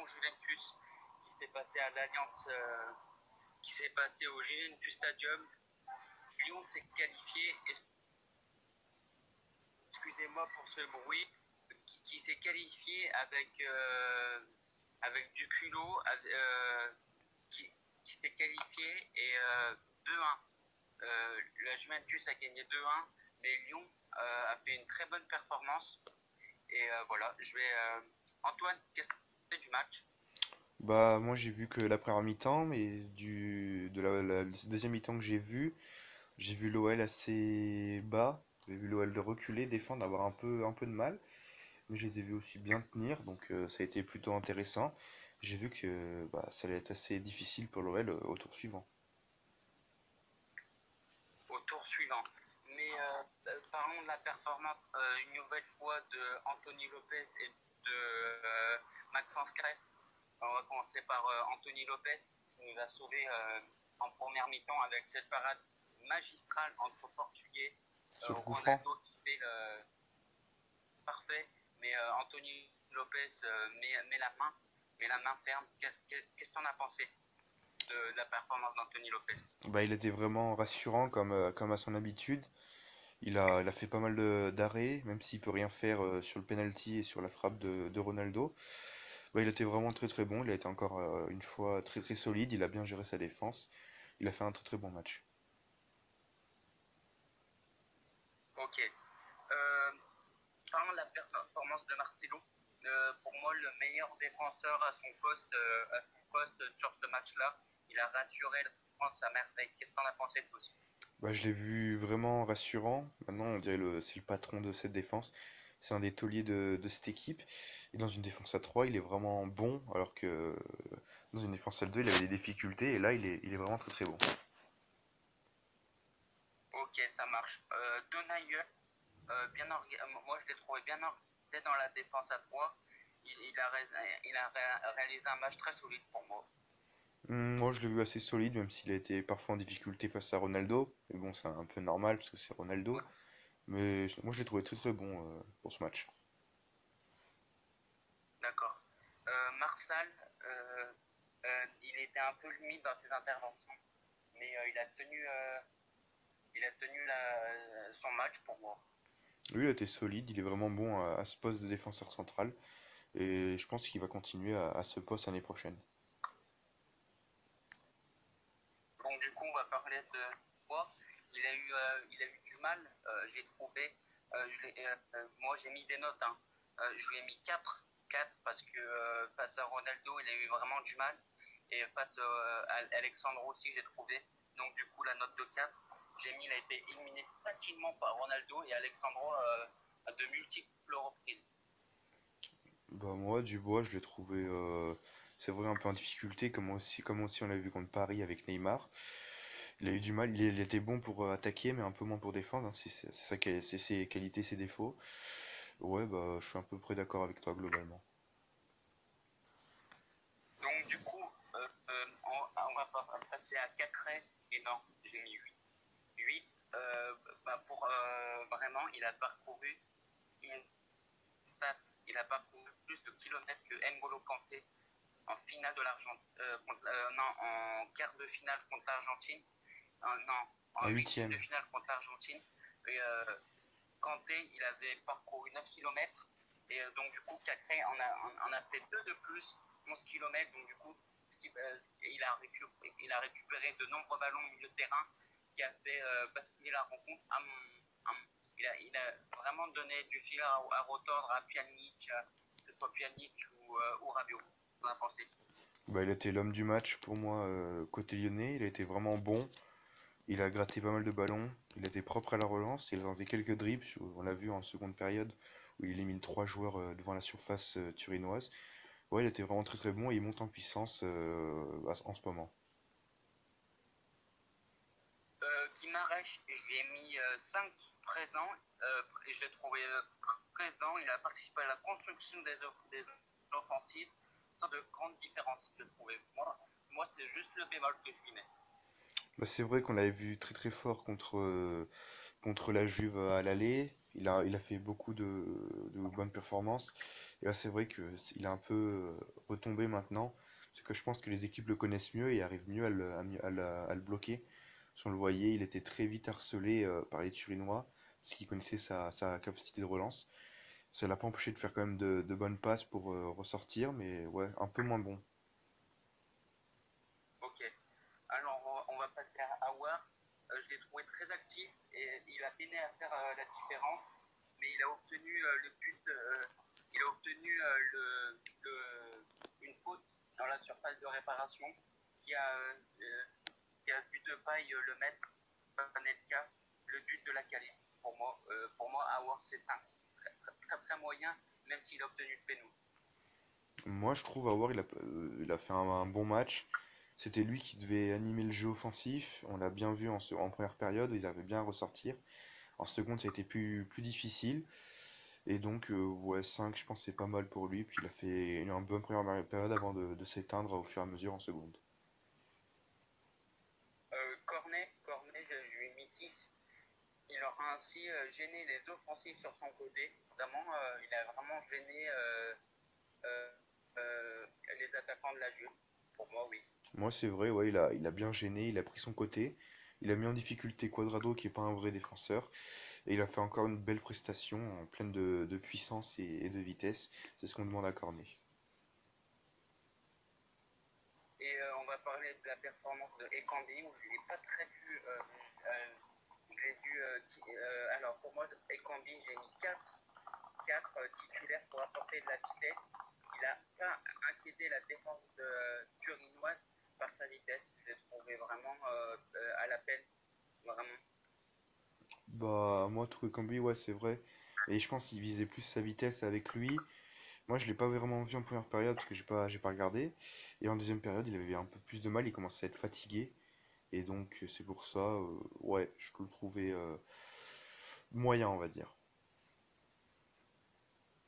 Lyon-Juventus qui s'est passé à l'Alliance, qui s'est passé au Juventus Stadium. Lyon s'est qualifié, excusez-moi pour ce bruit, qui s'est qualifié avec du culot, qui s'est qualifié et 2-1. La Juventus a gagné 2-1, mais Lyon a fait une très bonne performance. Et voilà, Antoine, qu'est-ce que tu penses du match? Bah moi j'ai vu que la première mi-temps, mais de la deuxième mi-temps que j'ai vu l'OL assez bas. J'ai vu l'OL de reculer, défendre, avoir un peu de mal. Mais je les ai vus aussi bien tenir, donc ça a été plutôt intéressant. J'ai vu que bah, ça allait être assez difficile pour l'OL au tour suivant. Au tour suivant. Mais parlons de la performance une nouvelle fois de Anthony Lopez et de Maxence Crête. On va commencer par Anthony Lopez qui nous a sauvé en première mi-temps avec cette parade magistrale entre Portugais. Sur le coup franc. Ronaldo qui fait le parfait, mais Anthony Lopez met la main ferme. Qu'est-ce que tu en as pensé de la performance d'Anthony Lopez? Bah, il était vraiment rassurant comme à son habitude. Il a fait pas mal d'arrêts, même s'il peut rien faire sur le penalty et sur la frappe de Ronaldo. Bah, il était vraiment très très bon. Il a été encore une fois très très solide. Il a bien géré sa défense. Il a fait un très très bon match. Ok. Parlons de la performance de Marcelo. Pour moi, le meilleur défenseur à son poste sur ce match-là. Il a rassuré la France à merveille. Qu'est-ce que t'en as pensé de aussi? Bah, je l'ai vu vraiment rassurant. Maintenant, on dirait c'est le patron de cette défense. C'est un des tauliers de cette équipe. Et dans une défense à 3, il est vraiment bon, alors que dans une défense à 2, il avait des difficultés. Et là, il est vraiment très très bon. Ok, ça marche. Donaïeux, moi je l'ai trouvé bien organisé dans la défense à 3. Il a réalisé un match très solide pour moi. Moi, je l'ai vu assez solide, même s'il a été parfois en difficulté face à Ronaldo. Mais bon, c'est un peu normal parce que c'est Ronaldo. Ouais, Mais moi, je l'ai trouvé très très bon pour ce match. d'accord. Marsal, il était un peu limite dans ses interventions, mais il a tenu son match pour moi. Lui, il a été solide, il est vraiment bon à ce poste de défenseur central. Et je pense qu'il va continuer à ce poste l'année prochaine. Donc du coup, on va parler de toi. Il a eu du mal, j'ai trouvé. Moi, j'ai mis des notes. Hein. Je lui ai mis 4 4 parce que face à Ronaldo, il a eu vraiment du mal. Et face à Alexandre aussi, j'ai trouvé. Donc du coup, la note de 4. Il a été éliminé facilement par Ronaldo et Alexandro à de multiples reprises. Bah moi, Dubois, je l'ai trouvé, c'est vrai, un peu en difficulté, comme aussi on l'a vu contre Paris avec Neymar. Il a eu du mal, il était bon pour attaquer, mais un peu moins pour défendre, hein. C'est ses qualités, ses défauts. Ouais, bah je suis à peu près d'accord avec toi globalement. Donc du coup, on va passer à 4 et non, j'ai mis 8. 8 pour vraiment, il a parcouru une stat, il a parcouru plus de kilomètres que N'Golo Kanté en finale de l'Argentine, non, en quart de finale contre l'Argentine, non, En en huitième de huitième. finale contre l'Argentine. Et Kanté, il avait parcouru 9 kilomètres. Et donc, du coup, Cacré en a fait 2 de plus, 11 kilomètres. Donc, du coup, il a récupéré de nombreux ballons au milieu de terrain qui a fait basculer la rencontre. Il a vraiment donné du fil à retordre à Pjanic, que ce soit Pjanic ou Rabiot. Vous en pensez? Bah il a été l'homme du match pour moi côté lyonnais, il a été vraiment bon. Il a gratté pas mal de ballons, il était propre à la relance, il a lancé quelques dribbles, on l'a vu en seconde période, où il élimine trois joueurs devant la surface turinoise. Ouais, il était vraiment très très bon et il monte en puissance en ce moment. Guimarães, je lui ai mis 5 présents et je l'ai trouvé présent. Il a participé à la construction des offensives sans de grandes différences, je trouvais. Moi c'est juste le bémol que je lui mets. Bah, c'est vrai qu'on l'avait vu très très fort contre la Juve à l'aller. Il a fait beaucoup de bonnes performances. Et là, c'est vrai il a un peu retombé maintenant. Parce que je pense que les équipes le connaissent mieux et arrivent mieux à le bloquer. Si on le voyait, il était très vite harcelé par les Turinois, parce qu'ils connaissaient sa capacité de relance. Ça l'a pas empêché de faire quand même de bonnes passes pour ressortir, mais ouais, un peu moins bon. Ok. Alors, on va passer à Awar. Je l'ai trouvé très actif et il a peiné à faire la différence, mais il a obtenu le but, il a obtenu une faute dans la surface de réparation qui a, euh, qui a vu de paille le maître, Panenka, le but de la qualif. Pour moi Awar c'est 5. Très, très, très, très moyen, même s'il a obtenu le péno. Moi, je trouve Aouar, il a fait un bon match. C'était lui qui devait animer le jeu offensif. On l'a bien vu en première période, ils avaient bien à ressortir. En seconde, ça a été plus difficile. Et donc, ouais, 5, je pense que c'est pas mal pour lui. Puis il a fait une bonne première période avant de s'éteindre au fur et à mesure en seconde. Cornet, je lui ai mis 6. Il aura ainsi gêné les offensives sur son côté. Notamment, il a vraiment gêné euh, euh, les attaquants de la Juve. Pour moi, oui. Moi, c'est vrai, ouais, il a bien gêné, il a pris son côté. Il a mis en difficulté Quadrado, qui est pas un vrai défenseur. Et il a fait encore une belle prestation, en pleine de puissance et de vitesse. C'est ce qu'on demande à Cornet. Et on va parler de la performance de Ekambi, où je ne l'ai pas très vu. Je l'ai vu. Alors, pour moi, Ekambi, j'ai mis 4 titulaires pour apporter de la vitesse. Il n'a pas inquiété la défense turinoise par sa vitesse. Je l'ai trouvé vraiment à la peine. Vraiment. Bah, moi, Touré-Cambi, ouais, c'est vrai. Et je pense qu'il visait plus sa vitesse avec lui. Moi, je l'ai pas vraiment vu en première période parce que j'ai pas regardé. Et en deuxième période, il avait un peu plus de mal, il commençait à être fatigué. Et donc, c'est pour ça, ouais, je le trouvais moyen, on va dire.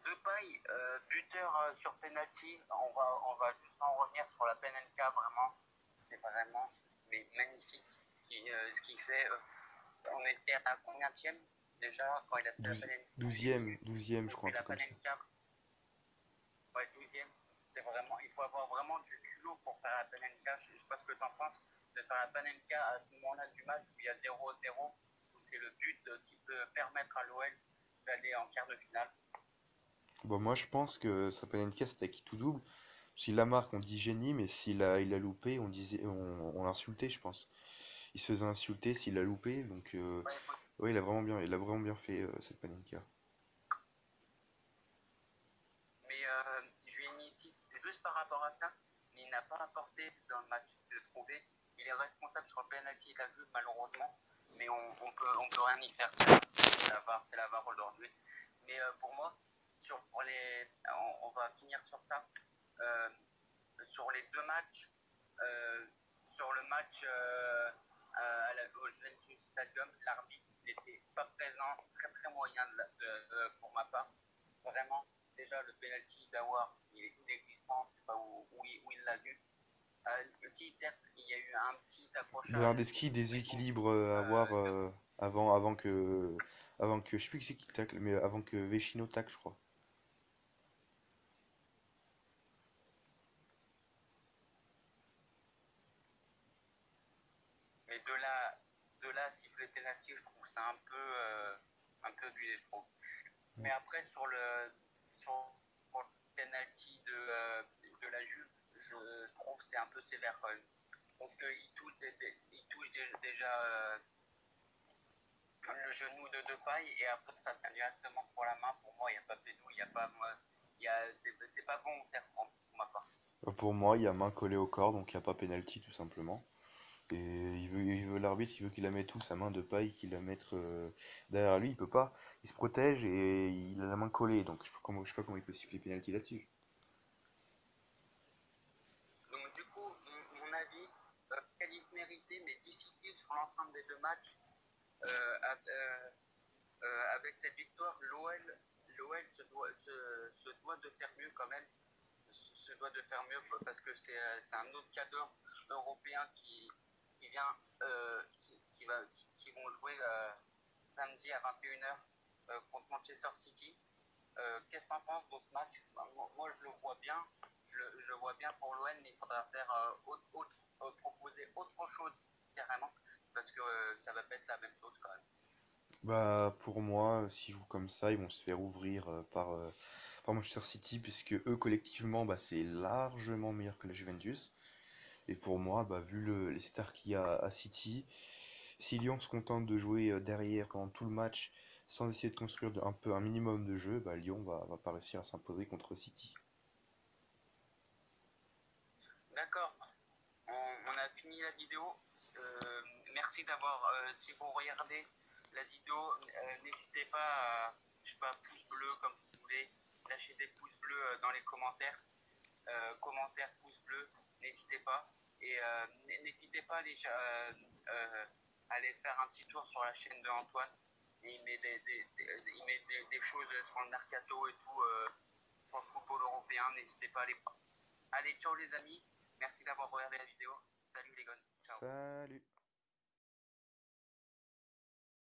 Depay, buteur sur penalty, on va juste en revenir sur la Penenka, vraiment. C'est vraiment mais magnifique ce qu'il fait. On était à combien déjà quand il a fait la Penenka? 12e, je crois, Et un la truc comme ça. Penenka, ouais, 12e. C'est vraiment, il faut avoir vraiment du culot pour faire la Penenka. Je ne sais pas ce que tu en penses, de faire la Penenka à ce moment-là du match où il y a 0-0, où c'est le but qui peut permettre à l'OL d'aller en quart de finale. Bon, moi, je pense que Sapanenka, c'était qui tout double. S'il la marque, on dit génie, mais s'il a loupé, on l'insultait, je pense. Il se faisait insulter s'il a loupé, donc Ouais, ouais, il a vraiment bien fait cette Panenka. mais je lui ai mis ici, juste par rapport à ça, il n'a pas apporté dans le match, je l'ai trouvé. Il est responsable sur le penalty de la Juve, malheureusement, mais on peut rien y faire. C'est la VAR aujourd'hui. Mais pour moi, on va finir sur ça. Euh, sur les deux matchs, euh, sur le match au Juventus Stadium, l'arbitre n'était pas présent, très très moyen pour ma part. Vraiment, déjà le penalty d'Awar, il est inexistant, je ne sais pas où il l'a vu. Si peut-être il y a eu un petit accrochage, Bernardeschi mais bon, déséquilibre à voir avant que, je sais plus qui c'est qui tacle, mais avant que Vecino tacle, je crois. mais de là à siffler penalty, je trouve ça un peu abusé, je trouve. Mais après, sur le penalty de la Juve, je trouve que c'est un peu sévère quand même. Parce qu'il touche, il touche déjà le genou de Depay et après ça vient directement pour la main. Pour moi, il n'y a pas péno, il n'y a pas. C'est pas bon pour ma part. Pour moi, il y a main collée au corps, donc il n'y a pas penalty tout simplement. Et l'arbitre, il veut qu'il la mette où, sa main de paille, qu'il la mette derrière lui, il peut pas. Il se protège et il a la main collée, donc je sais pas comment il peut siffler penalty là-dessus. Donc du coup, mon avis, qualif mérité mais difficile sur l'ensemble des deux matchs. Euh, euh, avec cette victoire, l'OL se doit de faire mieux quand même. Se doit de faire mieux parce que c'est un autre cadre européen qui vient, qui vont jouer samedi à 21h contre Manchester City. Qu'est-ce que tu en penses de ce match? Moi, je le vois bien. Je le vois bien pour l'OM, mais il faudra faire proposer autre chose carrément, parce que ça va pas être la même chose quand même. Bah, pour moi, s'ils jouent comme ça, ils vont se faire ouvrir par Manchester City, puisque eux, collectivement, bah, c'est largement meilleur que la Juventus. Et pour moi, bah, vu les stars qu'il y a à City, si Lyon se contente de jouer derrière pendant tout le match, sans essayer de construire un peu un minimum de jeu, bah, Lyon va pas réussir à s'imposer contre City. D'accord, on a fini la vidéo. Euh, Merci d'avoir, si vous regardez la vidéo, n'hésitez pas à, je sais pas, pouce bleu comme vous voulez, lâcher des pouces bleus dans les commentaires, pouces bleus, n'hésitez pas. Et n'hésitez pas à aller faire un petit tour sur la chaîne de Antoine. Il met il met des choses sur le mercato et tout, sur le football européen, n'hésitez pas à aller voir. Allez, ciao les amis, merci d'avoir regardé la vidéo. Salut les gars, ciao. Salut!